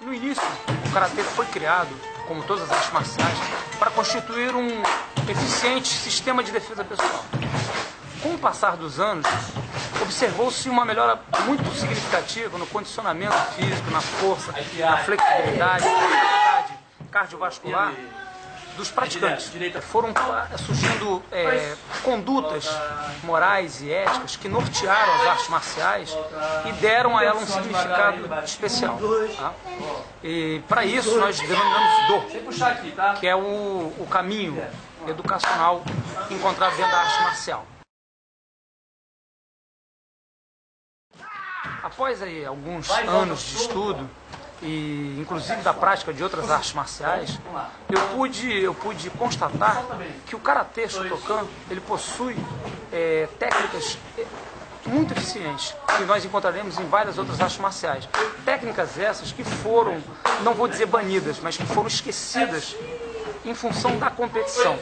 No início, o Karatê foi criado, como todas as artes marciais, para constituir um eficiente sistema de defesa pessoal. Com o passar dos anos, observou-se uma melhora muito significativa no condicionamento físico, na força, na flexibilidade, na capacidade cardiovascular dos praticantes. Foram surgindo condutas morais e éticas que nortearam as artes marciais e deram a ela um significado especial. Tá? E para isso nós denominamos Do, que é o caminho educacional encontrado dentro da arte marcial. Após aí alguns anos de estudo, e inclusive da prática de outras artes marciais, eu pude constatar que o Karatê Shotokan ele possui técnicas muito eficientes, que nós encontraremos em várias outras artes marciais. Técnicas essas que foram, não vou dizer banidas, mas que foram esquecidas em função da competição.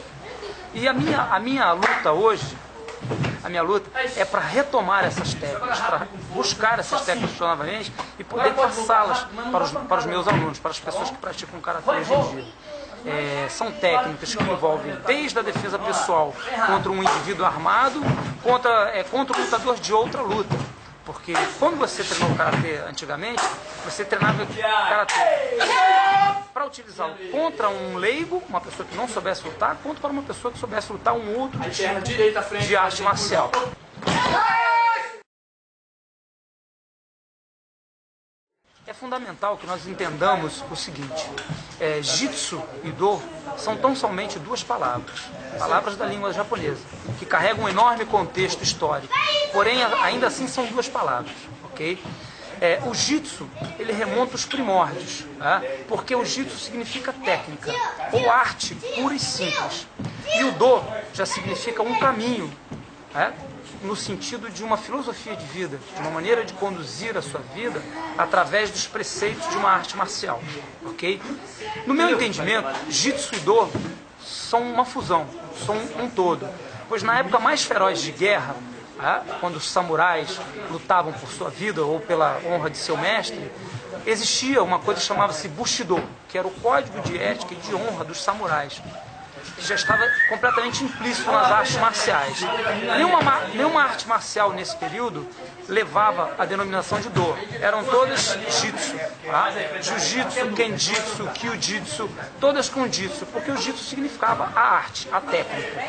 E a minha luta hoje, a minha luta é para retomar essas técnicas, para buscar essas técnicas novamente e poder passá-las para os meus alunos, para as pessoas que praticam Karatê hoje em dia. São técnicas que envolvem desde a defesa pessoal contra um indivíduo armado, contra um lutador de outra luta. Porque quando você treinou Karatê antigamente, você treinava Karatê para utilizá-lo contra um leigo, uma pessoa que não soubesse lutar, quanto para uma pessoa que soubesse lutar um outro tipo de arte marcial. É fundamental que nós entendamos o seguinte: Jitsu e Do são tão somente duas palavras da língua japonesa, que carregam um enorme contexto histórico, porém ainda assim são duas palavras, ok? O Jitsu, ele remonta os primórdios, tá? Porque o Jitsu significa técnica, ou arte pura e simples. E o Do já significa um caminho, no sentido de uma filosofia de vida, de uma maneira de conduzir a sua vida através dos preceitos de uma arte marcial, ok? No meu entendimento, Jitsu e Do são uma fusão, são um todo, pois na época mais feroz de guerra, quando os samurais lutavam por sua vida ou pela honra de seu mestre, existia uma coisa que chamava-se Bushido, que era o código de ética e de honra dos samurais, que já estava completamente implícito nas artes marciais. Nenhuma arte marcial nesse período levava a denominação de Do. Eram todas Jitsu. Jiu-Jitsu, Kenjitsu, Kyujitsu, todas com Jitsu, porque o Jitsu significava a arte, a técnica.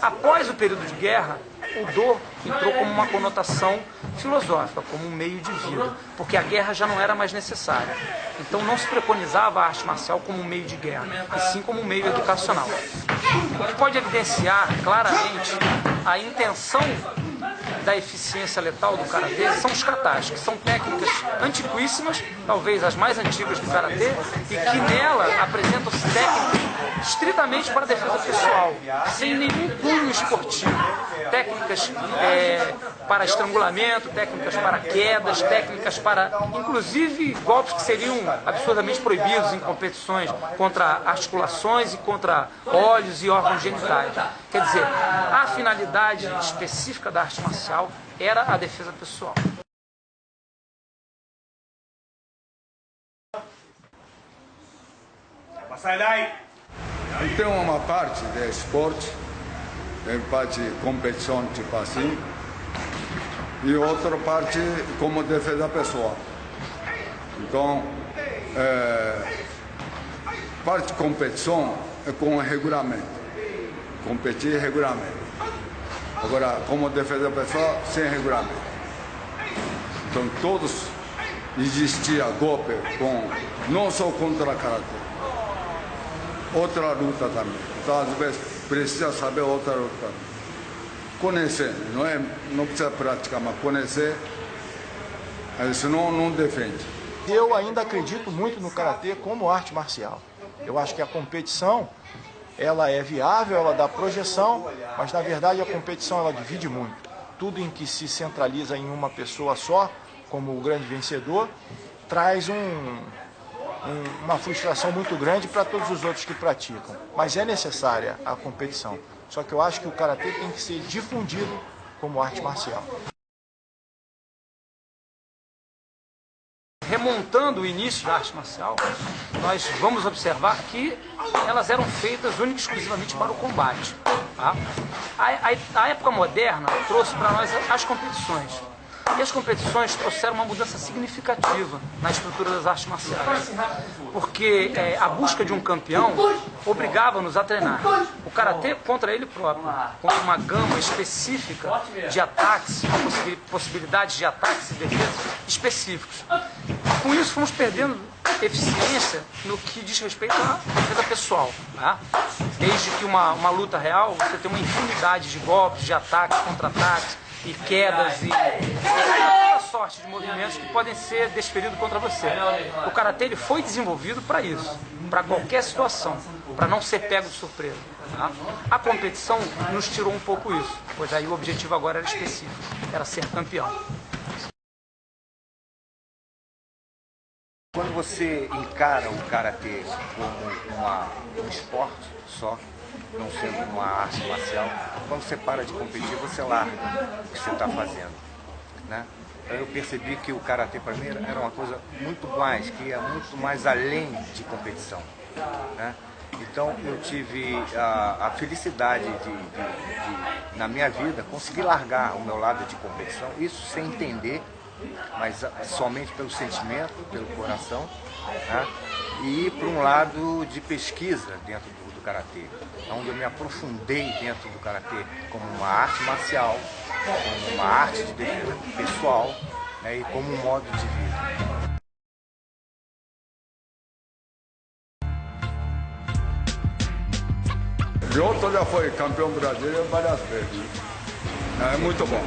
Após o período de guerra, o Do entrou como uma conotação filosófica, como um meio de vida, porque a guerra já não era mais necessária. Então não se preconizava a arte marcial como um meio de guerra, e sim como um meio educacional. O que pode evidenciar claramente a intenção da eficiência letal do Karatê são os katas, que são técnicas antiquíssimas, talvez as mais antigas do Karatê, e que nela apresentam-se técnicas estritamente para a defesa pessoal, sem nenhum cunho esportivo. Técnicas para estrangulamento, técnicas para quedas, técnicas para, inclusive, golpes que seriam absurdamente proibidos em competições contra articulações e contra olhos e órgãos genitais. Quer dizer, a finalidade específica da arte marcial era a defesa pessoal. Tem uma parte de esporte, tem parte de competição tipo assim, e outra parte como defesa pessoal. Então, parte de competição é com regulamento, competir regulamento. Agora, como defesa pessoal, sem regulamento. Então, todos existia golpe não só contra a Karatê, outra luta também. Então, às vezes, precisa saber outra luta. Conhecer, não precisa praticar, mas conhecer, senão não defende. Eu ainda acredito muito no Karatê como arte marcial. Eu acho que a competição, ela é viável, ela dá projeção, mas na verdade a competição ela divide muito. Tudo em que se centraliza em uma pessoa só, como o grande vencedor, traz uma frustração muito grande para todos os outros que praticam. Mas é necessária a competição. Só que eu acho que o Karatê tem que ser difundido como arte marcial. Remontando o início da arte marcial, nós vamos observar que elas eram feitas única e exclusivamente para o combate. Tá? A época moderna trouxe para nós as competições. E as competições trouxeram uma mudança significativa na estrutura das artes marciais. Porque a busca de um campeão obrigava-nos a treinar. O karatê contra ele próprio, contra uma gama específica de ataques, possibilidades de ataques e defesas específicos. Com isso, fomos perdendo eficiência no que diz respeito à defesa pessoal. Tá? Desde que uma luta real, você tem uma infinidade de golpes, de ataques, contra-ataques, e quedas e toda sorte de movimentos que podem ser desferidos contra você. O karatê ele foi desenvolvido para isso, para qualquer situação, para não ser pego de surpresa. Tá? A competição nos tirou um pouco isso, pois aí o objetivo agora era específico, era ser campeão. Quando você encara o karatê como um esporte só, não sendo uma arte marcial, quando você para de competir, você larga o que você está fazendo. Né? Eu percebi que o karatê para mim era uma coisa muito mais, que ia muito mais além de competição. Né? Então eu tive a felicidade de, na minha vida, conseguir largar o meu lado de competição, isso sem entender, mas somente pelo sentimento, pelo coração, né? E ir para um lado de pesquisa dentro do karatê, onde eu me aprofundei dentro do karatê como uma arte marcial, como uma arte de defesa pessoal, né? E como um modo de vida. Lyoto já foi campeão brasileiro várias vezes. É muito bom.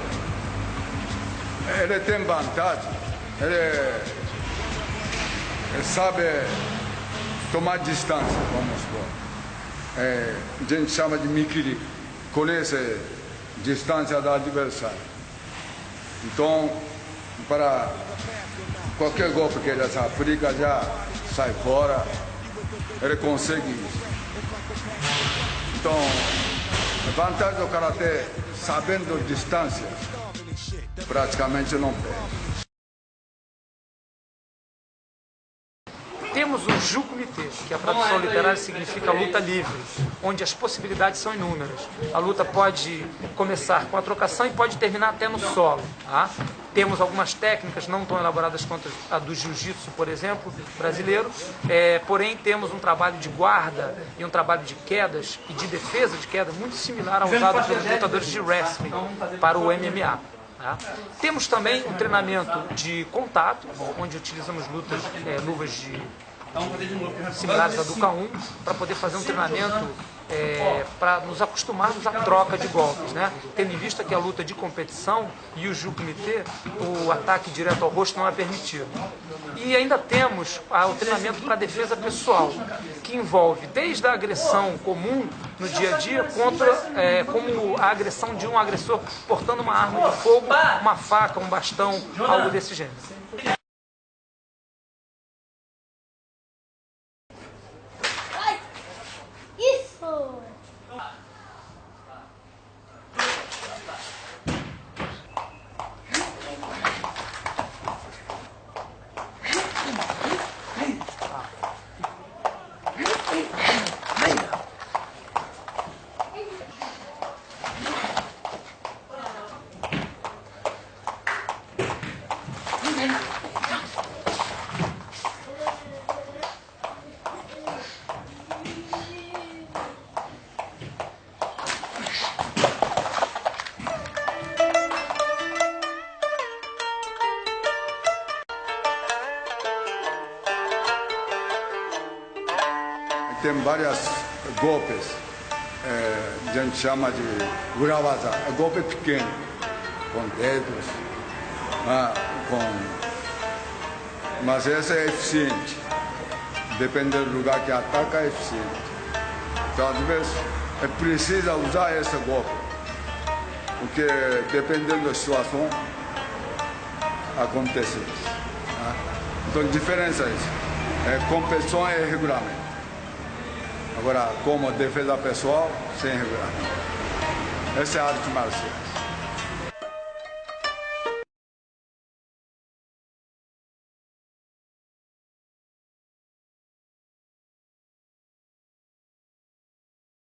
Ele tem vantagem, ele sabe tomar distância, vamos supor. A gente chama de mikiri, conhece a distância do adversário. Então, para qualquer golpe que ele aplica, já sai fora, ele consegue isso. Então, a vantagem do karatê, sabendo distância, praticamente não perde. Temos o Ju-Kumite, que a tradução literária significa luta livre, onde as possibilidades são inúmeras. A luta pode começar com a trocação e pode terminar até no solo. Tá? Temos algumas técnicas não tão elaboradas quanto a do jiu-jitsu, por exemplo, brasileiro, porém temos um trabalho de guarda e um trabalho de quedas e de defesa de queda muito similar ao usado pelos lutadores de wrestling para o MMA. Tá? Temos também um treinamento de contato, onde utilizamos luvas similares à do K1, para poder fazer um treinamento para nos acostumarmos à troca de golpes, né? Tendo em vista que a luta de competição e o Ju-Kumite, o ataque direto ao rosto não é permitido. E ainda temos o treinamento para defesa pessoal, que envolve desde a agressão comum no dia a dia, como a agressão de um agressor portando uma arma de fogo, uma faca, um bastão, algo desse gênero. Tem vários golpes, a gente chama de urawaza, golpe pequeno, com dedos, mas esse é eficiente, dependendo do lugar que ataca, é eficiente. Então, às vezes, é preciso usar esse golpe, porque dependendo da situação, acontece isso. Então, a diferença é isso, competição e regulamento. Agora, como defesa pessoal, sem regulamento. Essa é a arte marcial.